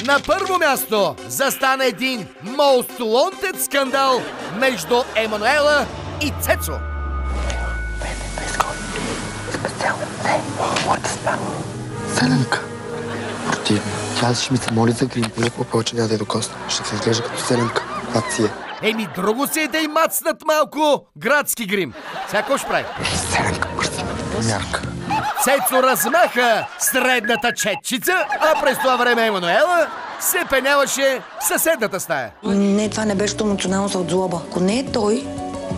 На първо място застана един Most Wanted скандал между Емануела и Цецо. Селенка. Противно. Тя ще ми се моли за грим. Никога повече няма да я докосна. Ще се изглежда като Селенка. Това си е. Еми, друго си е да й мацнат малко градски грим. Сега какво ще прави? Селенка, бързи. Мярка. Цецо размаха средната четчица, а през това време Емануела се пеняваше в съседната стая. Не, това не беше емоционално от злоба. Ако не е той,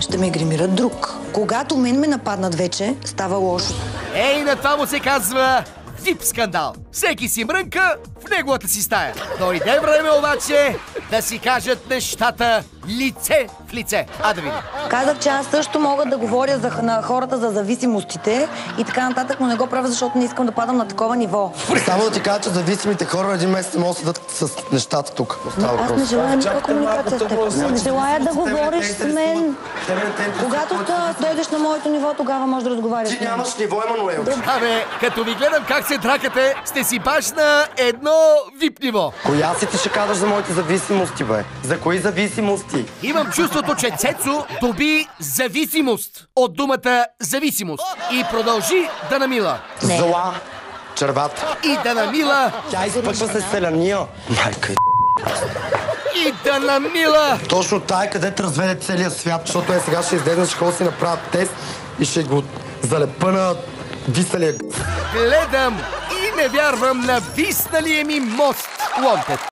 ще ме гримира друг. Когато мен ме нападнат вече, става лошо. Ей, на това му се казва VIP скандал. Всеки си мрънка в неговата си стая. Дойде време обаче да си кажат нещата лице в лице. А да видим. Казах, че аз също мога да говоря на хората за зависимостите и така нататък, но не го правя, защото не искам да падам на такова ниво. Само да ти кажа, че зависимите хора един месец могат да седат с нещата тук. Аз не желая никаква комуникация с теб. Не желая да говориш с мен. Когато дойдеш на моето ниво, тогава можеш да разговаряш с мен. Ти нямаш ниво, Емануел. Абе, като ви гледам как се дракате, сте си баш на едно VIP ниво. Коя си ти ще казваш за моите зависимости, бе? За кои зависимости? Имам чувството, че Цецо доби зависимост от думата зависимост и продължи да намила. Зла. Червата. И да намила. Тя изпъква се селяния. Майка И да намила. Точно тая, където разведе целия свят, защото сега ще излезе, ще ходя си направят тест и ще го залепа на висалия. Гледам и не вярвам на висналия ми мост. Wanted.